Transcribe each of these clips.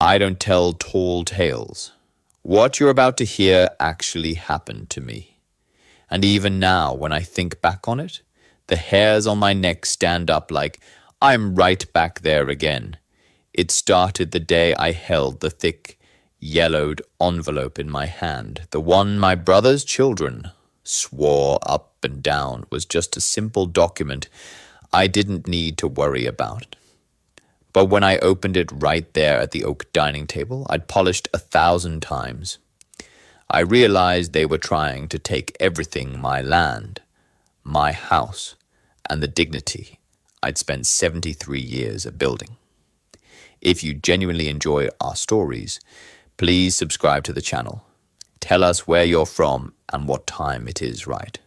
I don't tell tall tales. What you're about to hear actually happened to me. And even now, when I think back on it, the hairs on my neck stand up like I'm right back there again. It started the day I held the thick, yellowed envelope in my hand, the one my brother's children swore up and down was just a simple document I didn't need to worry about. But when I opened it right there at the oak dining table I'd polished 1,000 times, I realized they were trying to take everything, my land, my house, and the dignity I'd spent 73 years building. If you genuinely enjoy our stories, please subscribe to the channel. Tell us where you're from and what time it is, right?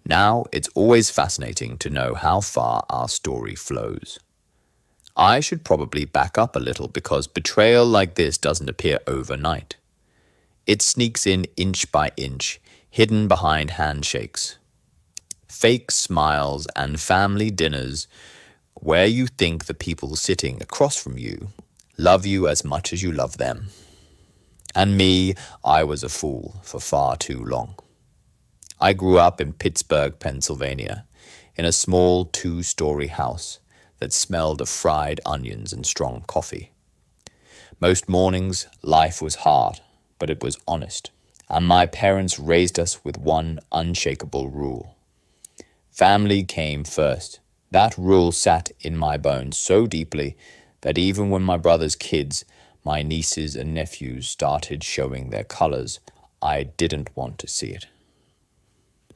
Now, it's always fascinating to know how far our story flows. I should probably back up a little because betrayal like this doesn't appear overnight. It sneaks in inch by inch, hidden behind handshakes, fake smiles, and family dinners where you think the people sitting across from you love you as much as you love them. And me, I was a fool for far too long. I grew up in Pittsburgh, Pennsylvania, in a small 2-story house that smelled of fried onions and strong coffee. Most mornings, life was hard, but it was honest, and my parents raised us with one unshakable rule. Family came first. That rule sat in my bones so deeply that even when my brother's kids, my nieces and nephews, started showing their colors, I didn't want to see it.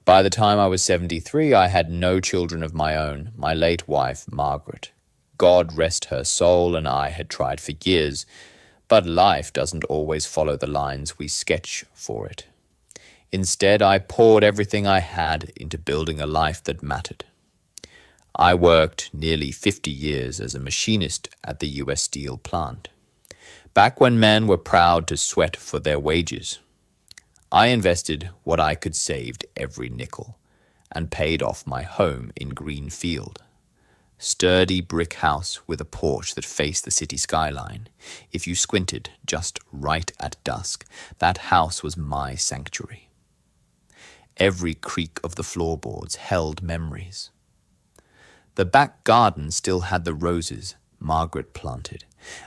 By the time I was 73, I had no children of my own. My late wife, Margaret, God rest her soul, and I had tried for years, but life doesn't always follow the lines we sketch for it. Instead, I poured everything I had into building a life that mattered. I worked nearly 50 years as a machinist at the U.S. Steel plant, back when men were proud to sweat for their wages. I invested what I could save every nickel and paid off my home in Greenfield. Sturdy brick house with a porch that faced the city skyline. If you squinted just right at dusk, that house was my sanctuary. Every creak of the floorboards held memories. The back garden still had the roses Margaret planted,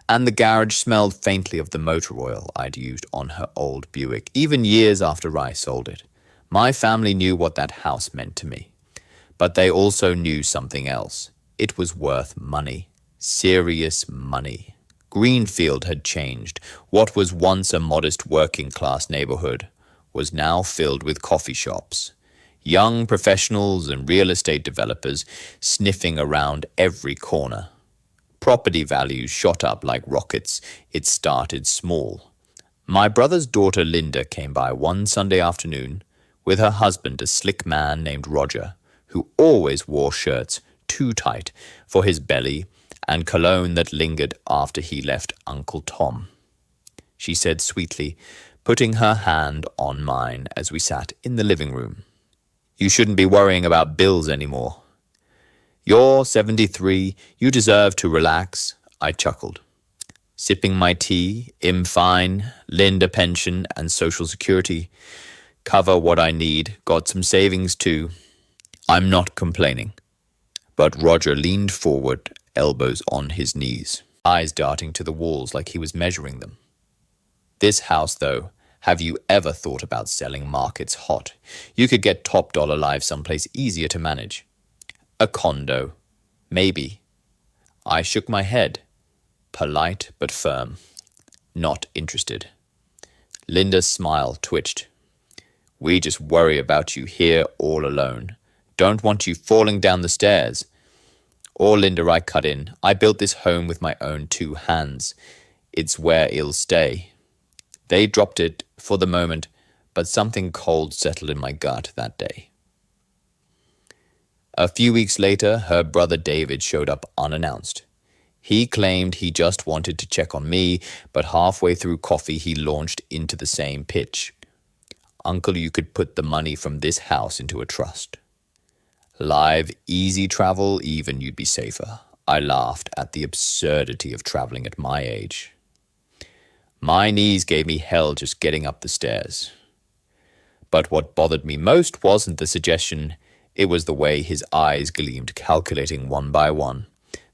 and the garage smelled faintly of the motor oil I'd used on her old Buick, even years after I sold it. My family knew what that house meant to me, but they also knew something else. It was worth money, serious money. Greenfield had changed. What was once a modest working-class neighborhood was now filled with coffee shops, young professionals and real estate developers sniffing around every corner. Property values shot up like rockets. It started small. My brother's daughter Linda came by one Sunday afternoon with her husband, a slick man named Roger, who always wore shirts too tight for his belly and cologne that lingered after he left Uncle Tom. She said sweetly, putting her hand on mine as we sat in the living room, "You shouldn't be worrying about bills anymore. You're 73, you deserve to relax," I chuckled. Sipping my tea, fine, Linda pension and Social Security. Cover what I need, got some savings too. I'm not complaining. But Roger leaned forward, elbows on his knees, eyes darting to the walls like he was measuring them. "This house, though, have you ever thought about selling markets hot? You could get top dollar live someplace easier to manage. A condo, maybe." I shook my head, polite but firm. Not interested. Linda's smile twitched. "We just worry about you here all alone. Don't want you falling down the stairs." "Or Linda," I cut in, "I built this home with my own 2 hands. It's where it'll stay." They dropped it for the moment, but something cold settled in my gut that day. A few weeks later, her brother David showed up unannounced. He claimed he just wanted to check on me, but halfway through coffee he launched into the same pitch. "Uncle, you could put the money from this house into a trust. Live, easy travel, even you'd be safer." I laughed at the absurdity of traveling at my age. My knees gave me hell just getting up the stairs. But what bothered me most wasn't the suggestion, it was the way his eyes gleamed, calculating one by one.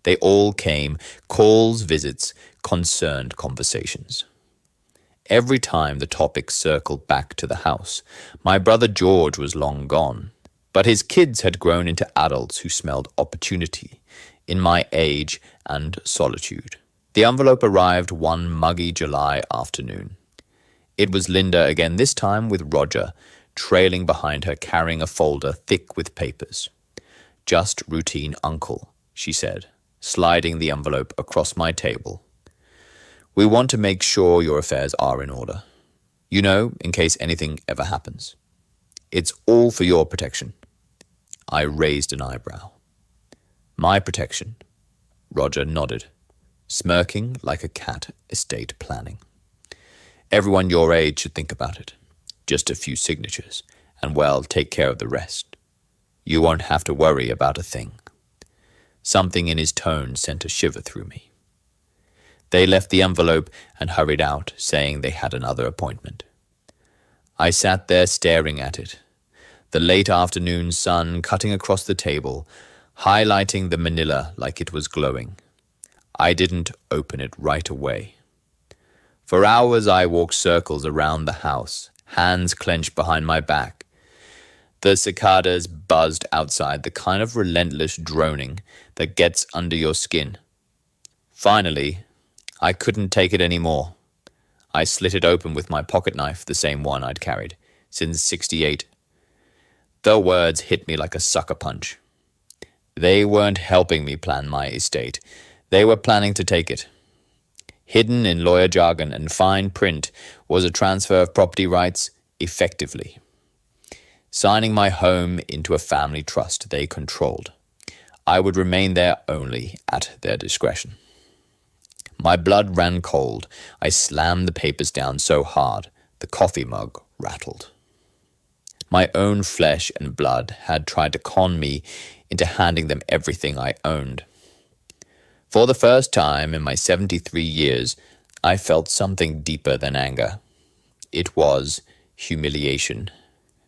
They all came, calls, visits, concerned conversations. Every time the topic circled back to the house, my brother George was long gone, but his kids had grown into adults who smelled opportunity in my age and solitude. The envelope arrived one muggy July afternoon. It was Linda again, this time with Roger, trailing behind her, carrying a folder thick with papers. "Just routine, Uncle," she said, sliding the envelope across my table. "We want to make sure your affairs are in order. You know, in case anything ever happens. It's all for your protection." I raised an eyebrow. "My protection?" Roger nodded, smirking like a cat estate planning. "Everyone your age should think about it. Just a few signatures, and well, take care of the rest. You won't have to worry about a thing." Something in his tone sent a shiver through me. They left the envelope and hurried out, saying they had another appointment. I sat there staring at it, the late afternoon sun cutting across the table, highlighting the manila like it was glowing. I didn't open it right away. For hours I walked circles around the house, hands clenched behind my back. The cicadas buzzed outside, the kind of relentless droning that gets under your skin. Finally, I couldn't take it anymore. I slit it open with my pocket knife, the same one I'd carried since '68. The words hit me like a sucker punch. They weren't helping me plan my estate. They were planning to take it. Hidden in lawyer jargon and fine print was a transfer of property rights effectively. Signing my home into a family trust they controlled. I would remain there only at their discretion. My blood ran cold. I slammed the papers down so hard, the coffee mug rattled. My own flesh and blood had tried to con me into handing them everything I owned. For the first time in my 73 years, I felt something deeper than anger. It was humiliation,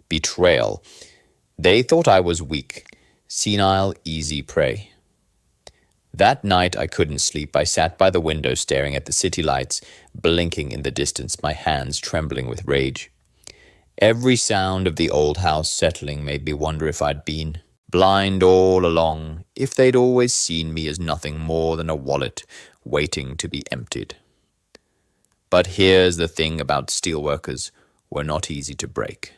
betrayal. They thought I was weak, senile, easy prey. That night I couldn't sleep. I sat by the window staring at the city lights, blinking in the distance, my hands trembling with rage. Every sound of the old house settling made me wonder if I'd been blind all along, if they'd always seen me as nothing more than a wallet waiting to be emptied. But here's the thing about steelworkers, we're not easy to break.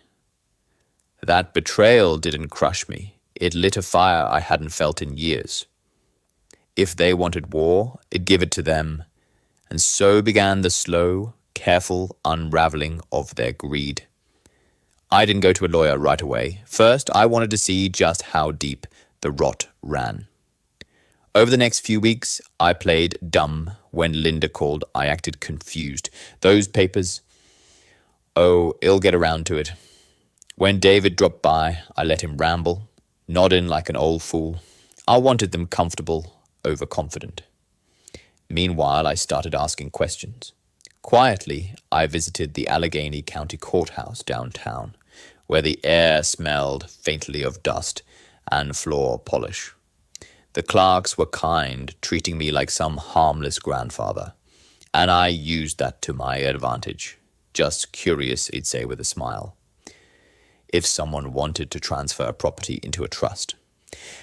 That betrayal didn't crush me. It lit a fire I hadn't felt in years. If they wanted war, I'd give it to them. And so began the slow, careful unraveling of their greed. I didn't go to a lawyer right away. First, I wanted to see just how deep the rot ran. Over the next few weeks, I played dumb. When Linda called, I acted confused. Those papers, oh, he'll get around to it. When David dropped by, I let him ramble, nodding like an old fool. I wanted them comfortable, overconfident. Meanwhile, I started asking questions. Quietly, I visited the Allegheny County Courthouse downtown, where the air smelled faintly of dust and floor polish. The clerks were kind, treating me like some harmless grandfather, and I used that to my advantage. Just curious, he'd say with a smile. If someone wanted to transfer property into a trust,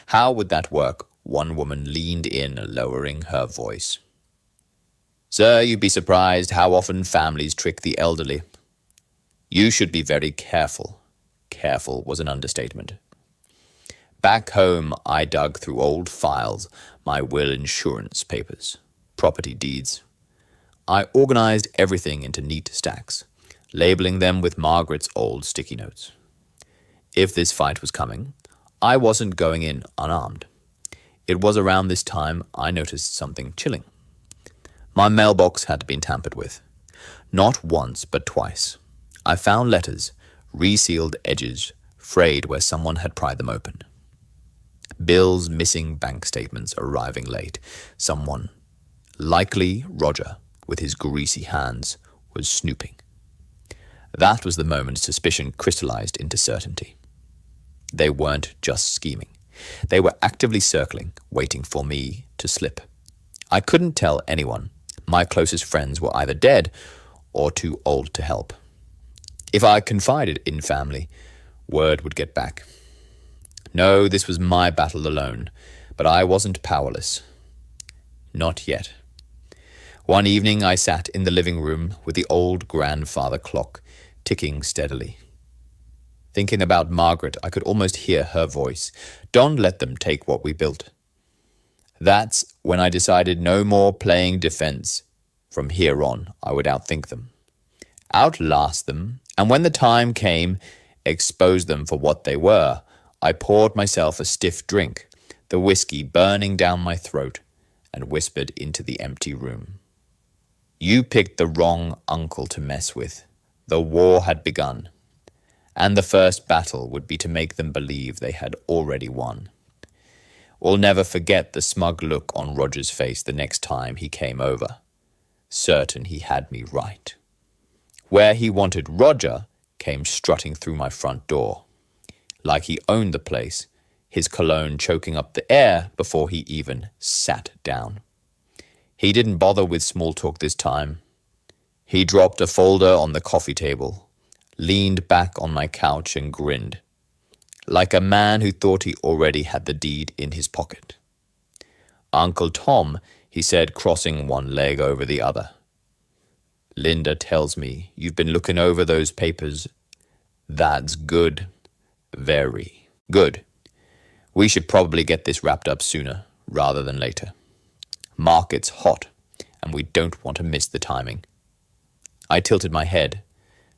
how would that work? One woman leaned in, lowering her voice. "Sir, you'd be surprised how often families trick the elderly. You should be very careful." Careful was an understatement. Back home, I dug through old files, my will insurance papers, property deeds. I organized everything into neat stacks, labeling them with Margaret's old sticky notes. If this fight was coming, I wasn't going in unarmed. It was around this time I noticed something chilling. My mailbox had been tampered with. Not once, but twice. I found letters, resealed edges, frayed where someone had pried them open. Bills, missing bank statements arriving late. Someone, likely Roger, with his greasy hands, was snooping. That was the moment suspicion crystallized into certainty. They weren't just scheming. They were actively circling, waiting for me to slip. I couldn't tell anyone. My closest friends were either dead or too old to help. If I confided in family, word would get back. No, this was my battle alone, but I wasn't powerless. Not yet. One evening I sat in the living room with the old grandfather clock ticking steadily. Thinking about Margaret, I could almost hear her voice. Don't let them take what we built. That's when I decided no more playing defense. From here on, I would outthink them, outlast them, and when the time came, expose them for what they were. I poured myself a stiff drink, the whiskey burning down my throat, and whispered into the empty room. You picked the wrong uncle to mess with. The war had begun, and the first battle would be to make them believe they had already won. We'll never forget the smug look on Roger's face the next time he came over, certain he had me right. Where he wanted Roger came strutting through my front door, like he owned the place, his cologne choking up the air before he even sat down. He didn't bother with small talk this time. He dropped a folder on the coffee table, leaned back on my couch and grinned, like a man who thought he already had the deed in his pocket. Uncle Tom, he said, crossing one leg over the other. Linda tells me you've been looking over those papers. That's good. Very good. We should probably get this wrapped up sooner rather than later. Market's hot, and we don't want to miss the timing. I tilted my head,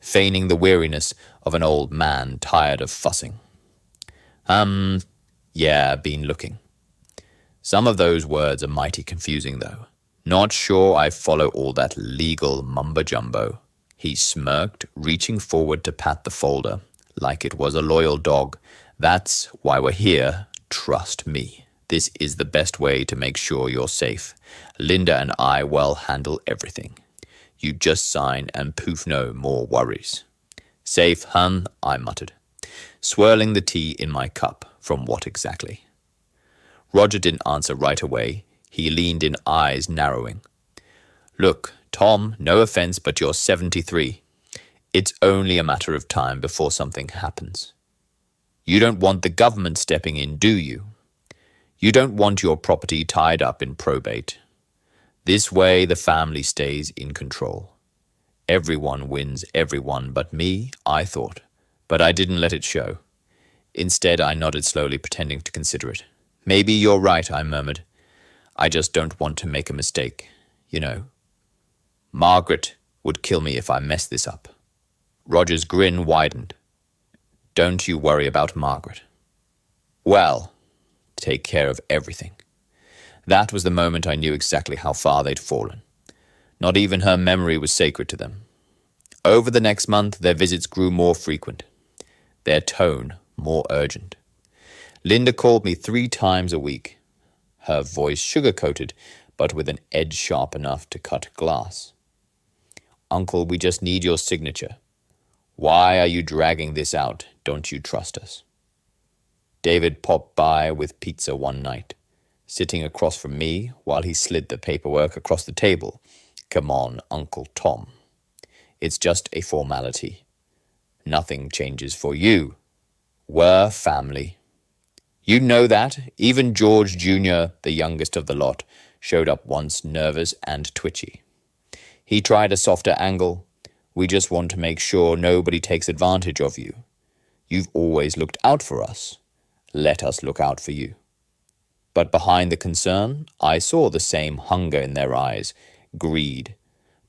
feigning the weariness of an old man tired of fussing. Yeah, been looking. Some of those words are mighty confusing, though. Not sure I follow all that legal mumbo-jumbo. He smirked, reaching forward to pat the folder, like it was a loyal dog. That's why we're here. Trust me. This is the best way to make sure you're safe. Linda and I will handle everything. You just sign and poof, no more worries. Safe, hun, I muttered, swirling the tea in my cup. From what exactly? Roger didn't answer right away. He leaned in, eyes narrowing. Look, Tom, no offense, but you're 73. It's only a matter of time before something happens. You don't want the government stepping in, do you? You don't want your property tied up in probate. This way the family stays in control. Everyone wins everyone but me, I thought, but I didn't let it show. Instead, I nodded slowly, pretending to consider it. Maybe you're right, I murmured. I just don't want to make a mistake, you know. Margaret would kill me if I messed this up. Roger's grin widened. Don't you worry about Margaret. Well, take care of everything. That was the moment I knew exactly how far they'd fallen. Not even her memory was sacred to them. Over the next month, their visits grew more frequent, their tone more urgent. Linda called me 3 times a week, her voice sugar-coated, but with an edge sharp enough to cut glass. Uncle, we just need your signature. Why are you dragging this out? Don't you trust us? David popped by with pizza one night, sitting across from me while he slid the paperwork across the table. Come on, Uncle Tom. It's just a formality. Nothing changes for you. We're family. You know that. Even George Jr., the youngest of the lot, showed up once nervous and twitchy. He tried a softer angle. We just want to make sure nobody takes advantage of you. You've always looked out for us. Let us look out for you. But behind the concern, I saw the same hunger in their eyes, greed,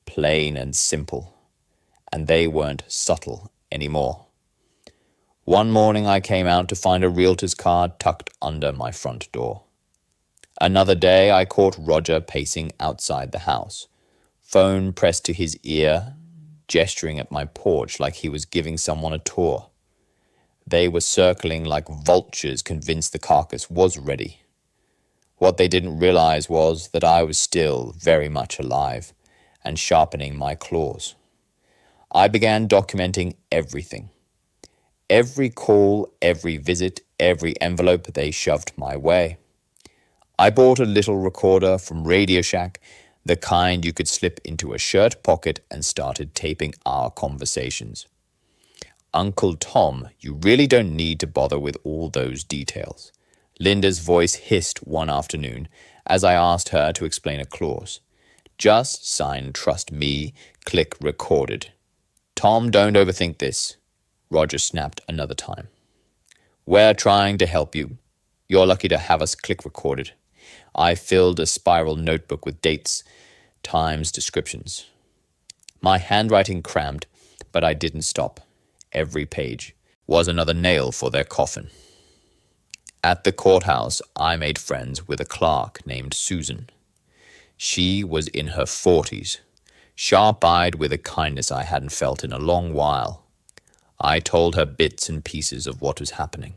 plain and simple. And they weren't subtle anymore. One morning I came out to find a realtor's card tucked under my front door. Another day I caught Roger pacing outside the house, phone pressed to his ear, gesturing at my porch like he was giving someone a tour. They were circling like vultures, convinced the carcass was ready. What they didn't realize was that I was still very much alive and sharpening my claws. I began documenting everything. Every call, every visit, every envelope they shoved my way. I bought a little recorder from Radio Shack, the kind you could slip into a shirt pocket, and started taping our conversations. Uncle Tom, you really don't need to bother with all those details. Linda's voice hissed one afternoon as I asked her to explain a clause. Just sign trust me, click recorded. Tom, don't overthink this, Roger snapped another time. We're trying to help you. You're lucky to have us click recorded. I filled a spiral notebook with dates, times, descriptions. My handwriting crammed, but I didn't stop. Every page was another nail for their coffin. At the courthouse, I made friends with a clerk named Susan. She was in her 40s, sharp-eyed with a kindness I hadn't felt in a long while. I told her bits and pieces of what was happening.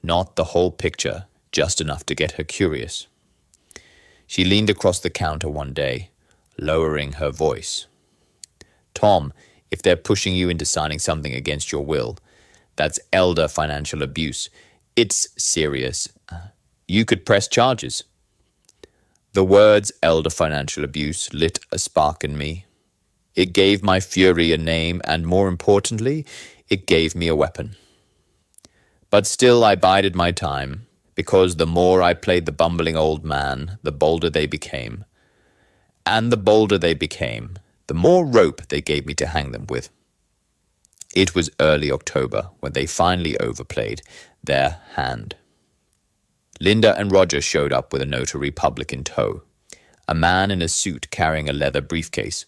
Not the whole picture, just enough to get her curious. She leaned across the counter one day, lowering her voice. Tom, if they're pushing you into signing something against your will, that's elder financial abuse. It's serious. You could press charges. The words elder financial abuse lit a spark in me. It gave my fury a name, and more importantly, it gave me a weapon. But still I bided my time, because the more I played the bumbling old man, the bolder they became. And the bolder they became, the more rope they gave me to hang them with. It was early October when they finally overplayed their hand. Linda and Roger showed up with a notary public in tow, a man in a suit carrying a leather briefcase.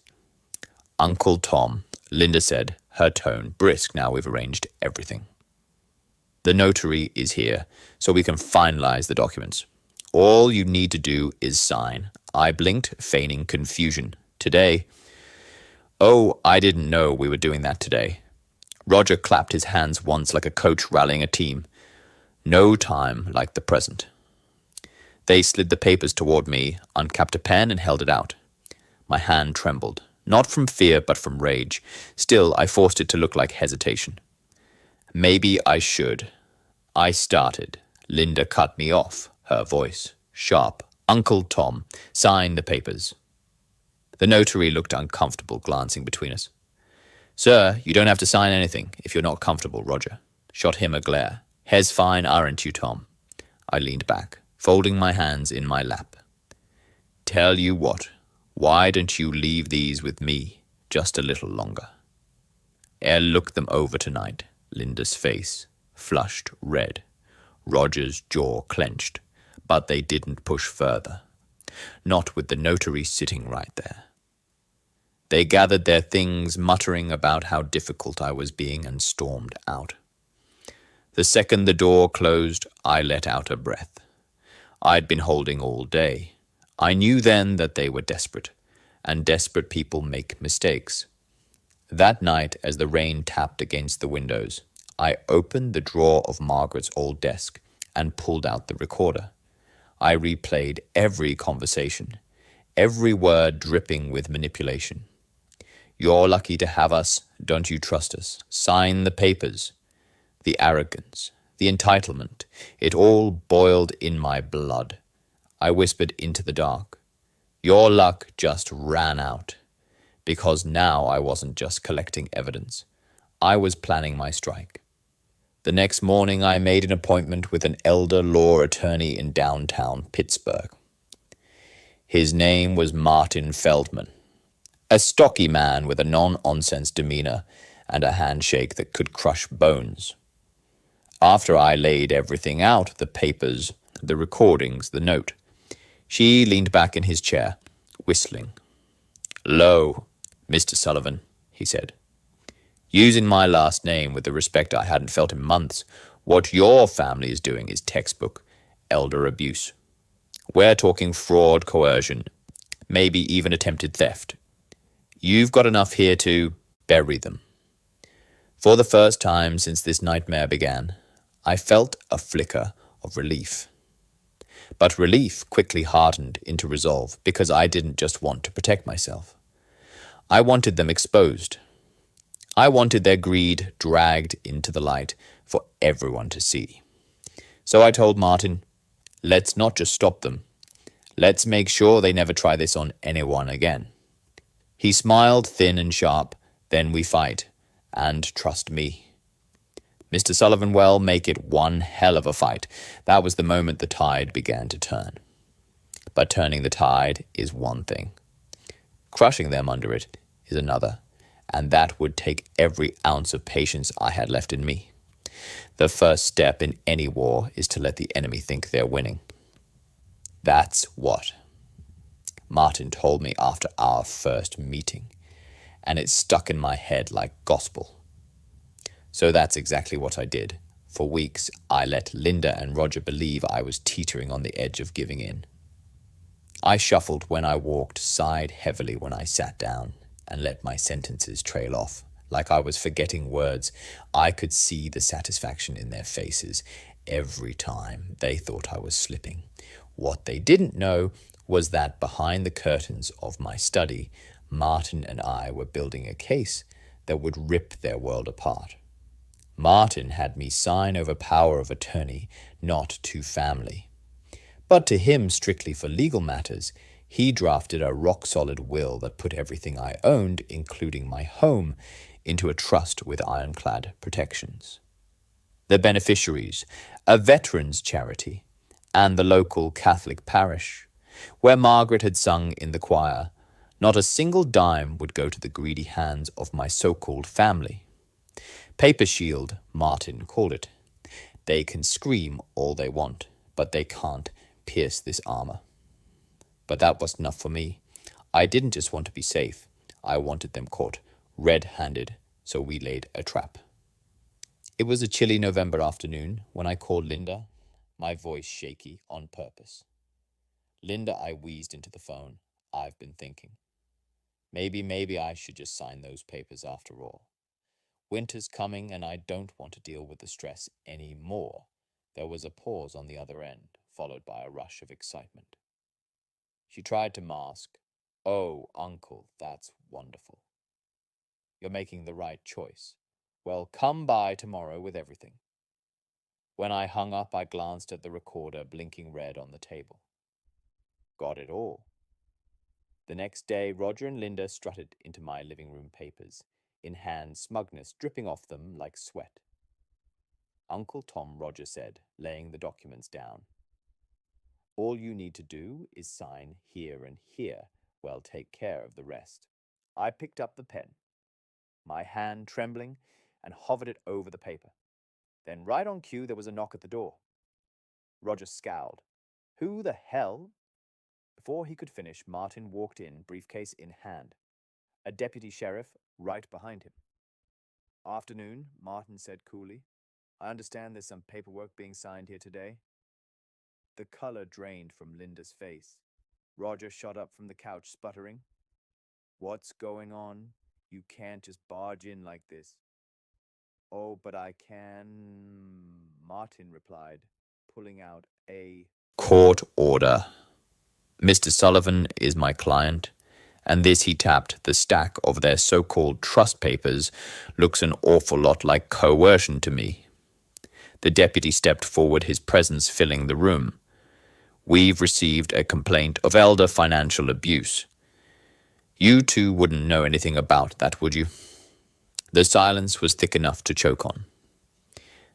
Uncle Tom, Linda said, her tone brisk now we've arranged everything. The notary is here, so we can finalize the documents. All you need to do is sign. I blinked, feigning confusion. Today? Oh, I didn't know we were doing that today. Roger clapped his hands once like a coach rallying a team. No time like the present. They slid the papers toward me, uncapped a pen, and held it out. My hand trembled, not from fear but from rage. Still, I forced it to look like hesitation. Maybe I should. I started. Linda cut me off, her voice sharp. Uncle Tom, sign the papers. The notary looked uncomfortable, glancing between us. Sir, you don't have to sign anything if you're not comfortable, Roger. Shot him a glare. Hes fine, aren't you, Tom? I leaned back, folding my hands in my lap. Tell you what, why don't you leave these with me just a little longer? I'll look them over tonight. Linda's face flushed red. Roger's jaw clenched, but they didn't push further. Not with the notary sitting right there. They gathered their things, muttering about how difficult I was being, and stormed out. The second the door closed, I let out a breath. I'd been holding all day. I knew then that they were desperate, and desperate people make mistakes. That night, as the rain tapped against the windows, I opened the drawer of Margaret's old desk and pulled out the recorder. I replayed every conversation, every word dripping with manipulation. You're lucky to have us, don't you trust us? Sign the papers. The arrogance, the entitlement, it all boiled in my blood. I whispered into the dark. Your luck just ran out. Because now I wasn't just collecting evidence. I was planning my strike. The next morning I made an appointment with an elder law attorney in downtown Pittsburgh. His name was Martin Feldman. A stocky man with a non-nonsense demeanor and a handshake that could crush bones. After I laid everything out, the papers, the recordings, the note, she leaned back in his chair, whistling. Lo, Mr. Sullivan, he said. Using my last name with the respect I hadn't felt in months, what your family is doing is textbook elder abuse. We're talking fraud, coercion, maybe even attempted theft. You've got enough here to bury them. For the first time since this nightmare began, I felt a flicker of relief. But relief quickly hardened into resolve because I didn't just want to protect myself. I wanted them exposed. I wanted their greed dragged into the light for everyone to see. So I told Martin, let's not just stop them. Let's make sure they never try this on anyone again. He smiled thin and sharp. Then we fight. And trust me. Mr. Sullivan, well, make it one hell of a fight. That was the moment the tide began to turn. But turning the tide is one thing. Crushing them under it is another. And that would take every ounce of patience I had left in me. The first step in any war is to let the enemy think they're winning. That's what Martin told me after our first meeting, and it stuck in my head like gospel. So that's exactly what I did. For weeks, I let Linda and Roger believe I was teetering on the edge of giving in. I shuffled when I walked, sighed heavily when I sat down, and let my sentences trail off. Like I was forgetting words, I could see the satisfaction in their faces every time they thought I was slipping. What they didn't know was that behind the curtains of my study, Martin and I were building a case that would rip their world apart. Martin had me sign over power of attorney, not to family. But to him, strictly for legal matters, he drafted a rock-solid will that put everything I owned, including my home, into a trust with ironclad protections. The beneficiaries, a veterans' charity, and the local Catholic parish, where Margaret had sung in the choir, not a single dime would go to the greedy hands of my so-called family. Paper shield, Martin called it. They can scream all they want, but they can't pierce this armor. But that wasn't enough for me. I didn't just want to be safe. I wanted them caught red-handed, so we laid a trap. It was a chilly November afternoon when I called Linda, my voice shaky on purpose. Linda, I wheezed into the phone. I've been thinking. Maybe I should just sign those papers after all. Winter's coming and I don't want to deal with the stress anymore. There was a pause on the other end, followed by a rush of excitement. She tried to mask. Oh, Uncle, that's wonderful. You're making the right choice. Well, come by tomorrow with everything. When I hung up, I glanced at the recorder blinking red on the table. Got it all. The next day, Roger and Linda strutted into my living room papers, in hand, smugness dripping off them like sweat. Uncle Tom, Roger said, laying the documents down. All you need to do is sign here and here. Well, take care of the rest. I picked up the pen, my hand trembling, and hovered it over the paper. Then right on cue, there was a knock at the door. Roger scowled. Who the hell? Before he could finish, Martin walked in, briefcase in hand. A deputy sheriff right behind him. Afternoon, Martin said coolly. I understand there's some paperwork being signed here today. The color drained from Linda's face. Roger shot up from the couch, sputtering. What's going on? You can't just barge in like this. Oh, but I can, Martin replied, pulling out a court order. Mr. Sullivan is my client, and this he tapped the stack of their so-called trust papers looks an awful lot like coercion to me. The deputy stepped forward, his presence filling the room. We've received a complaint of elder financial abuse. You two wouldn't know anything about that, would you? The silence was thick enough to choke on.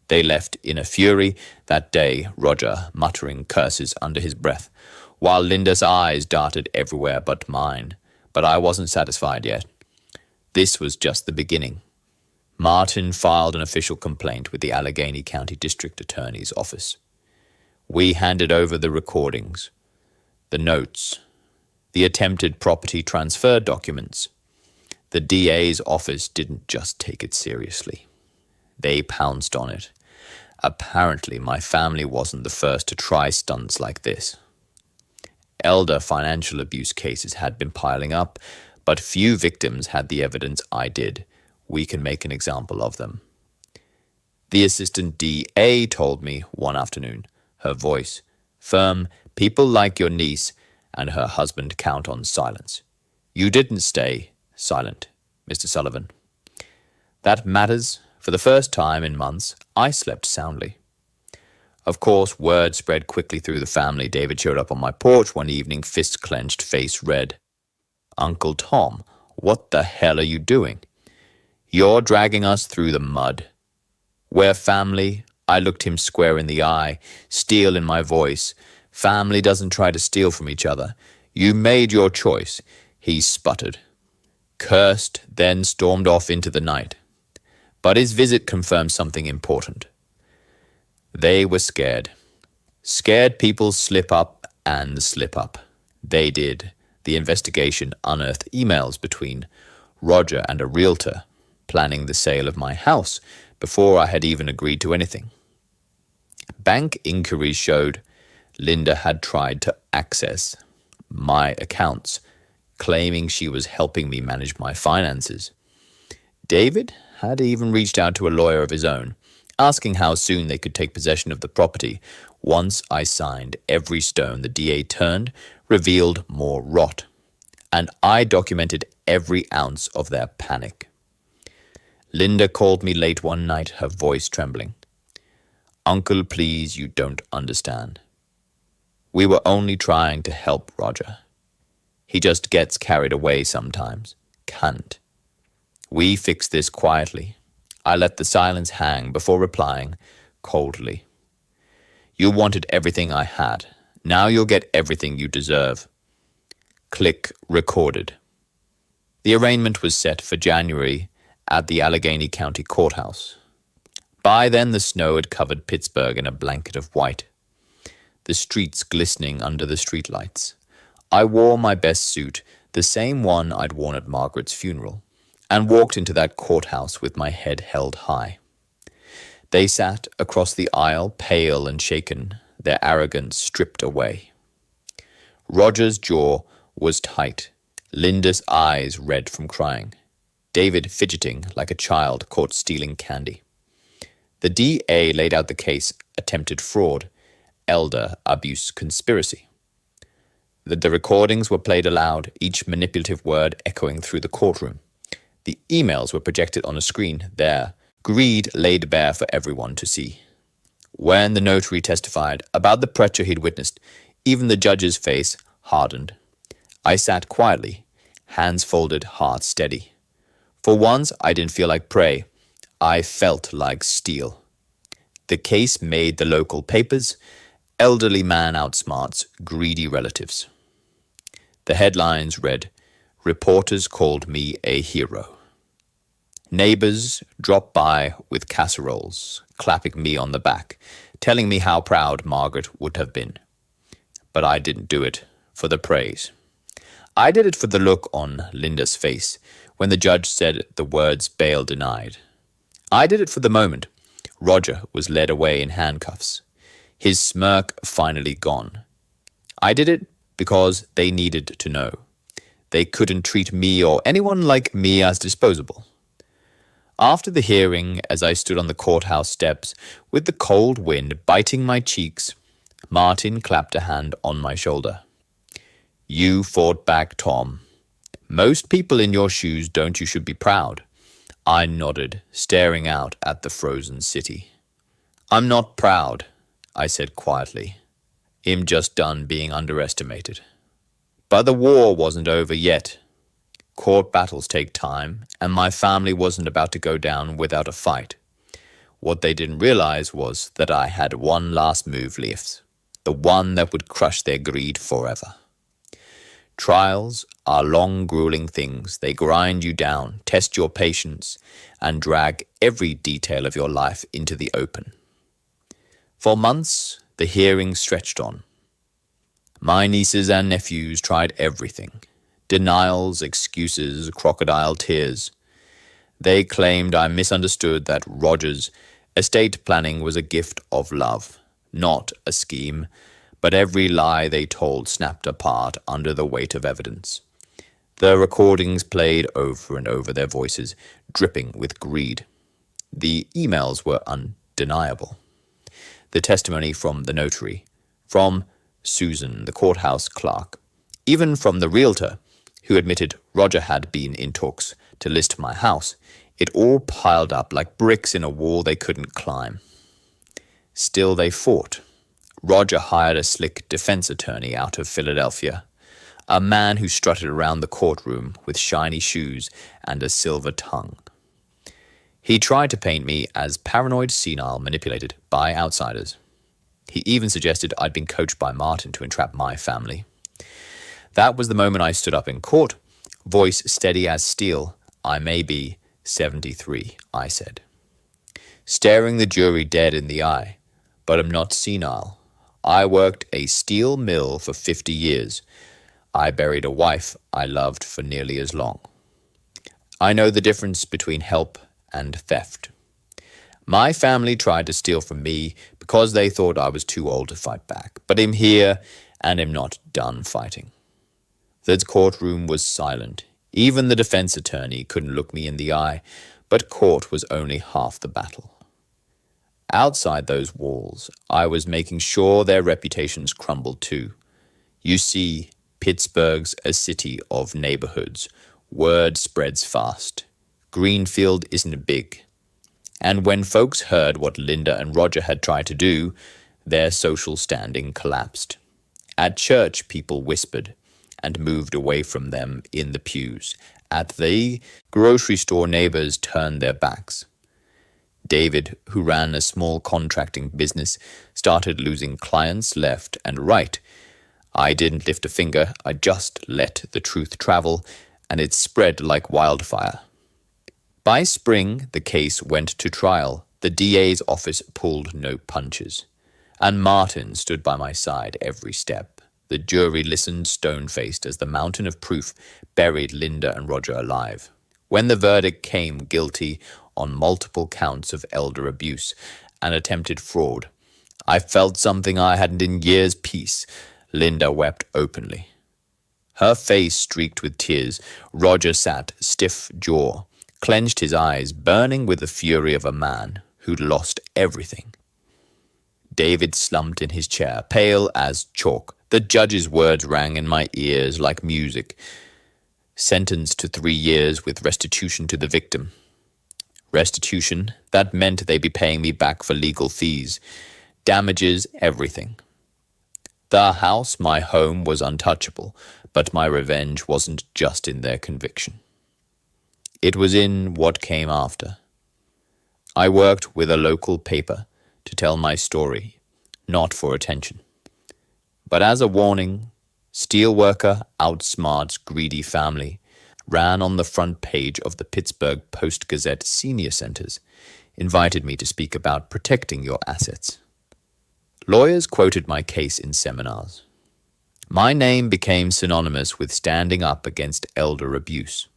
They left in a fury that day, Roger muttering curses under his breath, while Linda's eyes darted everywhere but mine. But I wasn't satisfied yet. This was just the beginning. Martin filed an official complaint with the Allegheny County District Attorney's Office. We handed over the recordings, the notes, the attempted property transfer documents. The DA's office didn't just take it seriously. They pounced on it. Apparently, my family wasn't the first to try stunts like this. Elder financial abuse cases had been piling up, but few victims had the evidence I did. We can make an example of them. The assistant DA told me one afternoon, her voice firm, people like your niece and her husband count on silence. You didn't stay silent, Mr. Sullivan. That matters. For the first time in months, I slept soundly. Of course, word spread quickly through the family. David showed up on my porch one evening, fist clenched, face red. Uncle Tom, what the hell are you doing? You're dragging us through the mud. We're family. I looked him square in the eye, steel in my voice. Family doesn't try to steal from each other. You made your choice. He sputtered, cursed, then stormed off into the night. But his visit confirmed something important. They were scared. Scared people slip up and slip up. They did. The investigation unearthed emails between Roger and a realtor planning the sale of my house before I had even agreed to anything. Bank inquiries showed Linda had tried to access my accounts, claiming she was helping me manage my finances. David had even reached out to a lawyer of his own, asking how soon they could take possession of the property. Once I signed, every stone the DA turned revealed more rot, and I documented every ounce of their panic. Linda called me late one night, her voice trembling. Uncle, please, you don't understand. We were only trying to help Roger. He just gets carried away sometimes. Can't. We fixed this quietly. I let the silence hang before replying coldly. You wanted everything I had. Now you'll get everything you deserve. Click recorded. The arraignment was set for January at the Allegheny County Courthouse. By then the snow had covered Pittsburgh in a blanket of white, the streets glistening under the streetlights. I wore my best suit, the same one I'd worn at Margaret's funeral, and walked into that courthouse with my head held high. They sat across the aisle, pale and shaken, their arrogance stripped away. Roger's jaw was tight, Linda's eyes red from crying, David fidgeting like a child caught stealing candy. The DA laid out the case: attempted fraud, elder abuse conspiracy. The recordings were played aloud, each manipulative word echoing through the courtroom. The emails were projected on a screen, there, greed laid bare for everyone to see. When the notary testified about the pressure he'd witnessed, even the judge's face hardened. I sat quietly, hands folded, heart steady. For once, I didn't feel like prey. I felt like steel. The case made the local papers. Elderly man outsmarts greedy relatives. The headlines read, "Reporters called me a hero." Neighbors dropped by with casseroles, clapping me on the back, telling me how proud Margaret would have been. But I didn't do it for the praise. I did it for the look on Linda's face when the judge said the words bail denied. I did it for the moment Roger was led away in handcuffs, his smirk finally gone. I did it because they needed to know. They couldn't treat me or anyone like me as disposable. After the hearing, as I stood on the courthouse steps with the cold wind biting my cheeks, Martin clapped a hand on my shoulder. You fought back, Tom. Most people in your shoes don't. You should be proud. I nodded, staring out at the frozen city. I'm not proud, I said quietly. I'm just done being underestimated. But the war wasn't over yet. Court battles take time, and my family wasn't about to go down without a fight. What they didn't realize was that I had one last move left, the one that would crush their greed forever. Trials are long, grueling things. They grind you down, test your patience, and drag every detail of your life into the open. For months, the hearing stretched on. My nieces and nephews tried everything. Denials, excuses, crocodile tears. They claimed I misunderstood that Roger's estate planning was a gift of love, not a scheme, but every lie they told snapped apart under the weight of evidence. The recordings played over and over, their voices dripping with greed. The emails were undeniable. The testimony from the notary, from Susan, the courthouse clerk, even from the realtor, who admitted Roger had been in talks to list my house, It all piled up like bricks in a wall they couldn't climb. Still they fought. Roger hired a slick defense attorney out of Philadelphia, a man who strutted around the courtroom with shiny shoes and a silver tongue. He tried to paint me as paranoid, senile, manipulated by outsiders. He even suggested I'd been coached by Martin to entrap my family. That was the moment I stood up in court, voice steady as steel. "I may be 73, I said, staring the jury dead in the eye, but I'm not senile. I worked a steel mill for 50 years. I buried a wife I loved for nearly as long. I know the difference between help and theft. My family tried to steal from me because they thought I was too old to fight back, but I'm here and am not done fighting." The courtroom was silent. Even the defense attorney couldn't look me in the eye, but court was only half the battle. Outside those walls, I was making sure their reputations crumbled too. You see, Pittsburgh's a city of neighborhoods. Word spreads fast. Greenfield isn't big. And when folks heard what Linda and Roger had tried to do, their social standing collapsed. At church, people whispered and moved away from them in the pews. At the grocery store, neighbors turned their backs. David, who ran a small contracting business, started losing clients left and right. I didn't lift a finger, I just let the truth travel, and it spread like wildfire. By spring, the case went to trial. The DA's office pulled no punches, and Martin stood by my side every step. The jury listened stone-faced as the mountain of proof buried Linda and Roger alive. When the verdict came guilty on multiple counts of elder abuse and attempted fraud, I felt something I hadn't in years. Peace. Linda wept openly. Her face streaked with tears. Roger sat, stiff jaw, clenched his eyes, burning with the fury of a man who'd lost everything. David slumped in his chair, pale as chalk. The judge's words rang in my ears like music. Sentenced to 3 years with restitution to the victim. Restitution, that meant they'd be paying me back for legal fees. Damages, everything. The house, my home, was untouchable, but my revenge wasn't just in their conviction. It was in what came after. I worked with a local paper to tell my story, not for attention, but as a warning. Steelworker outsmarts greedy family ran on the front page of the Pittsburgh Post-Gazette senior centers, invited me to speak about protecting your assets. Lawyers quoted my case in seminars. My name became synonymous with standing up against elder abuse.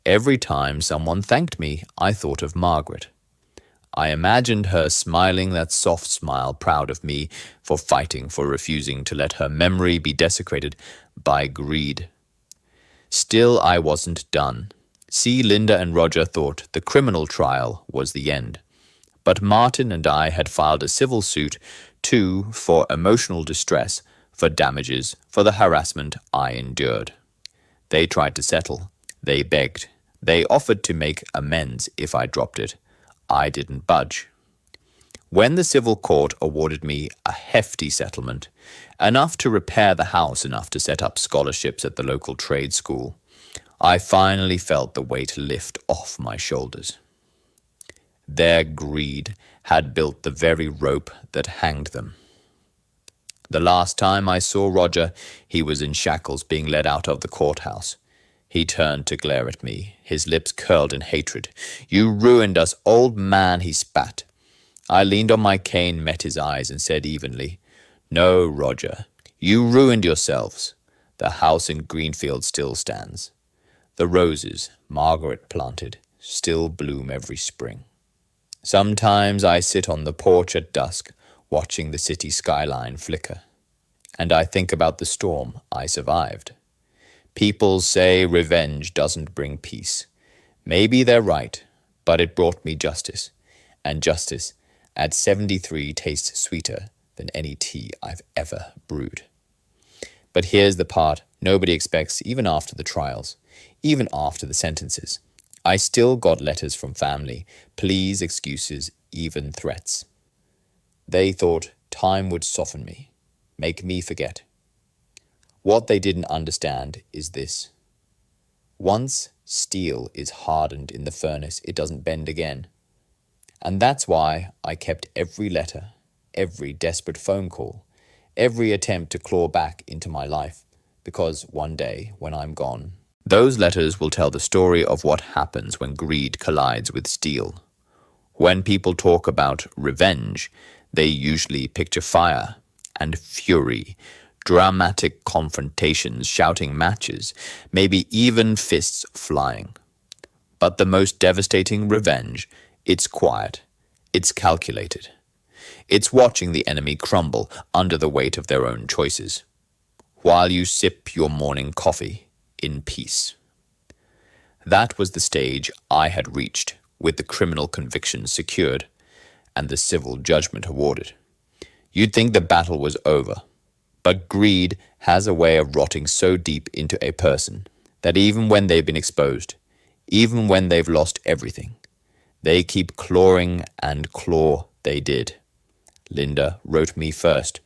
Every time someone thanked me, I thought of Margaret. I imagined her smiling that soft smile, proud of me for fighting, for refusing to let her memory be desecrated by greed. Still, I wasn't done. See, Linda and Roger thought the criminal trial was the end. But Martin and I had filed a civil suit, too, for emotional distress, for damages, for the harassment I endured. They tried to settle. They begged. They offered to make amends if I dropped it. I didn't budge. When the civil court awarded me a hefty settlement, enough to repair the house, enough to set up scholarships at the local trade school, I finally felt the weight lift off my shoulders. Their greed had built the very rope that hanged them. The last time I saw Roger, he was in shackles being led out of the courthouse. He turned to glare at me, his lips curled in hatred. "You ruined us, old man," he spat. I leaned on my cane, met his eyes, and said evenly, "No, Roger, you ruined yourselves. The house in Greenfield still stands. The roses Margaret planted still bloom every spring. Sometimes I sit on the porch at dusk, watching the city skyline flicker, and I think about the storm I survived. People say revenge doesn't bring peace. Maybe they're right, but it brought me justice, and justice at 73 tastes sweeter than any tea I've ever brewed. But here's the part nobody expects, even after the trials, even after the sentences. I still got letters from family, pleas, excuses, even threats. They thought time would soften me, make me forget. What they didn't understand is this. Once steel is hardened in the furnace, it doesn't bend again. And that's why I kept every letter, every desperate phone call, every attempt to claw back into my life, because one day, when I'm gone, those letters will tell the story of what happens when greed collides with steel. When people talk about revenge, they usually picture fire and fury, dramatic confrontations, shouting matches, maybe even fists flying. But the most devastating revenge, it's quiet, it's calculated. It's watching the enemy crumble under the weight of their own choices, while you sip your morning coffee in peace. That was the stage I had reached, with the criminal conviction secured and the civil judgment awarded. You'd think the battle was over, but greed has a way of rotting so deep into a person that even when they've been exposed, even when they've lost everything, they keep clawing, and claw they did. Linda wrote me first,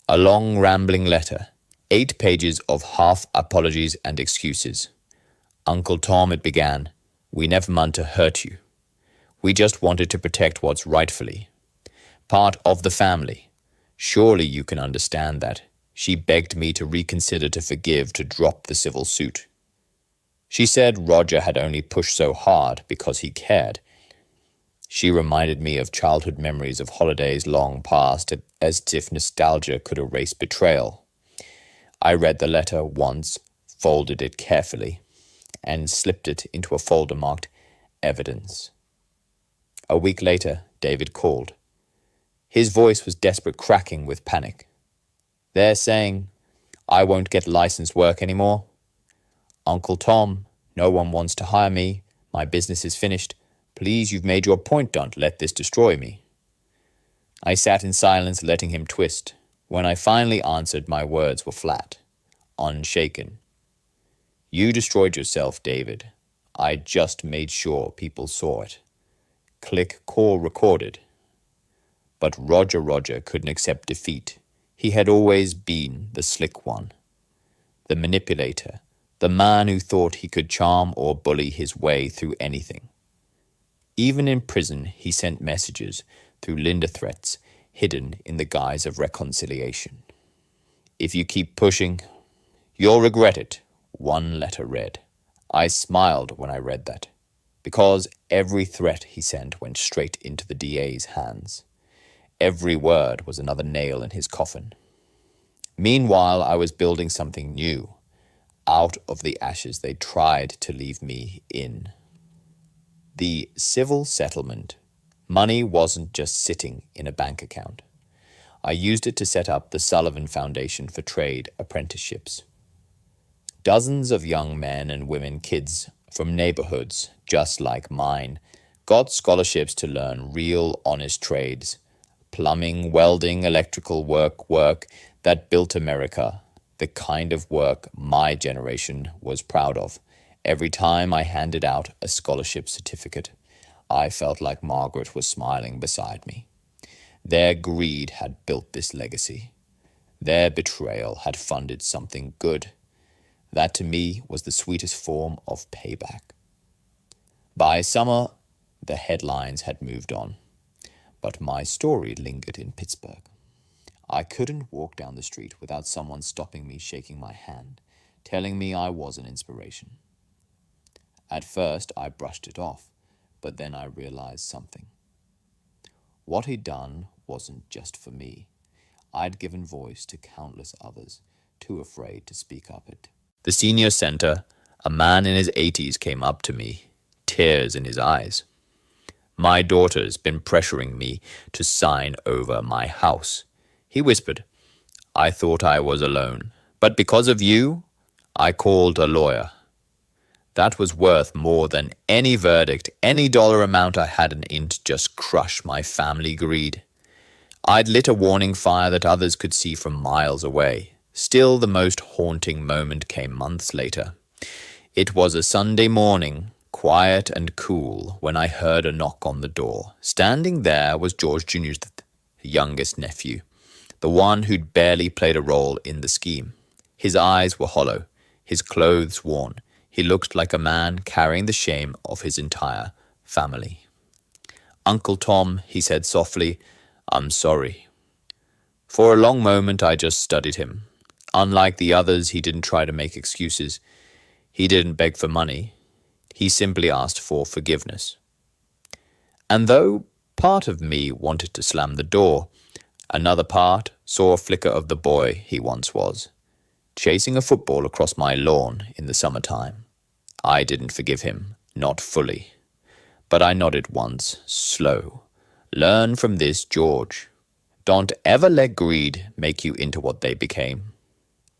a long rambling letter, 8 pages of half apologies and excuses. Uncle Tom, it began, we never meant to hurt you. We just wanted to protect what's rightfully part of the family. Surely you can understand that. She begged me to reconsider, to forgive, to drop the civil suit. She said Roger had only pushed so hard because he cared. She reminded me of childhood memories of holidays long past, as if nostalgia could erase betrayal. I read the letter once, folded it carefully, and slipped it into a folder marked Evidence. A week later, David called. His voice was desperate, cracking with panic. They're saying, I won't get licensed work anymore. Uncle Tom, no one wants to hire me. My business is finished. Please, you've made your point, don't let this destroy me. I sat in silence, letting him twist. When I finally answered, my words were flat, unshaken. You destroyed yourself, David. I just made sure people saw it. Click, call recorded. But Roger couldn't accept defeat. He had always been the slick one, the manipulator, the man who thought he could charm or bully his way through anything. Even in prison, he sent messages through Linda threats hidden in the guise of reconciliation. If you keep pushing, you'll regret it, one letter read. I smiled when I read that, because every threat he sent went straight into the DA's hands. Every word was another nail in his coffin. Meanwhile, I was building something new, out of the ashes they tried to leave me in. The civil settlement. Money wasn't just sitting in a bank account. I used it to set up the Sullivan Foundation for Trade Apprenticeships. Dozens of young men and women, kids from neighborhoods just like mine, got scholarships to learn real, honest trades. Plumbing, welding, electrical work that built America, the kind of work my generation was proud of. Every time I handed out a scholarship certificate, I felt like Margaret was smiling beside me. Their greed had built this legacy. Their betrayal had funded something good. That to me was the sweetest form of payback. By summer, the headlines had moved on, but my story lingered in Pittsburgh. I couldn't walk down the street without someone stopping me, shaking my hand, telling me I was an inspiration. At first, I brushed it off, but then I realized something. What he'd done wasn't just for me. I'd given voice to countless others, too afraid to speak up. The senior center, a man in his 80s, came up to me, tears in his eyes. My daughter's been pressuring me to sign over my house. He whispered, I thought I was alone, but because of you, I called a lawyer. That was worth more than any verdict, any dollar amount I hadn't in to just crush my family greed. I'd lit a warning fire that others could see from miles away. Still, the most haunting moment came months later. It was a Sunday morning, quiet and cool when I heard a knock on the door. Standing there was George Jr.'s youngest nephew, the one who'd barely played a role in the scheme. His eyes were hollow, his clothes worn. He looked like a man carrying the shame of his entire family. "Uncle Tom," he said softly, "I'm sorry." For a long moment I just studied him. Unlike the others, he didn't try to make excuses. He didn't beg for money. He simply asked for forgiveness. And though part of me wanted to slam the door, another part saw a flicker of the boy he once was, chasing a football across my lawn in the summertime. I didn't forgive him, not fully. But I nodded once, slow. "Learn from this, George. Don't ever let greed make you into what they became."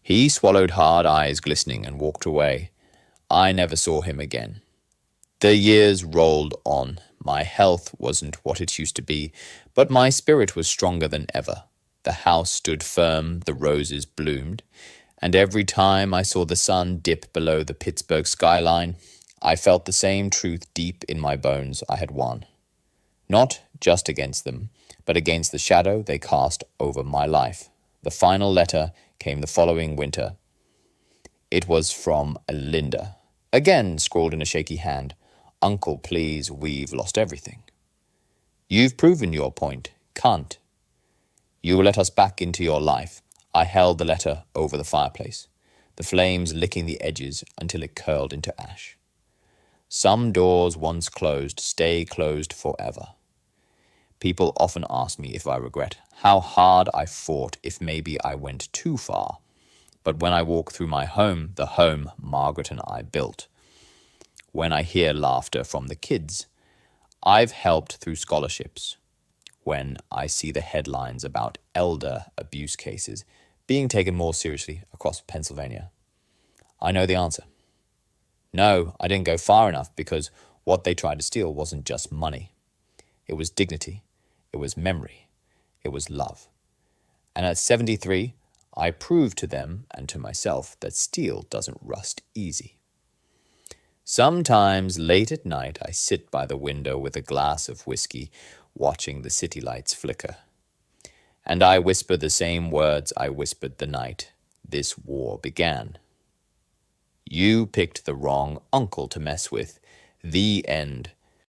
He swallowed hard, eyes glistening, and walked away. I never saw him again. The years rolled on. My health wasn't what it used to be, but my spirit was stronger than ever. The house stood firm, the roses bloomed, and every time I saw the sun dip below the Pittsburgh skyline, I felt the same truth deep in my bones: I had won. Not just against them, but against the shadow they cast over my life. The final letter came the following winter. It was from Linda, again scrawled in a shaky hand. "Uncle, please, we've lost everything. You've proven your point, can't. You let us back into your life." I held the letter over the fireplace, the flames licking the edges until it curled into ash. Some doors once closed stay closed forever. People often ask me if I regret how hard I fought, if maybe I went too far. But when I walk through my home, the home Margaret and I built, when I hear laughter from the kids I've helped through scholarships, when I see the headlines about elder abuse cases being taken more seriously across Pennsylvania, I know the answer. No, I didn't go far enough, because what they tried to steal wasn't just money. It was dignity. It was memory. It was love. And at 73, I proved to them and to myself that steel doesn't rust easy. Sometimes late at night, I sit by the window with a glass of whiskey, watching the city lights flicker. And I whisper the same words I whispered the night this war began. "You picked the wrong uncle to mess with. The end.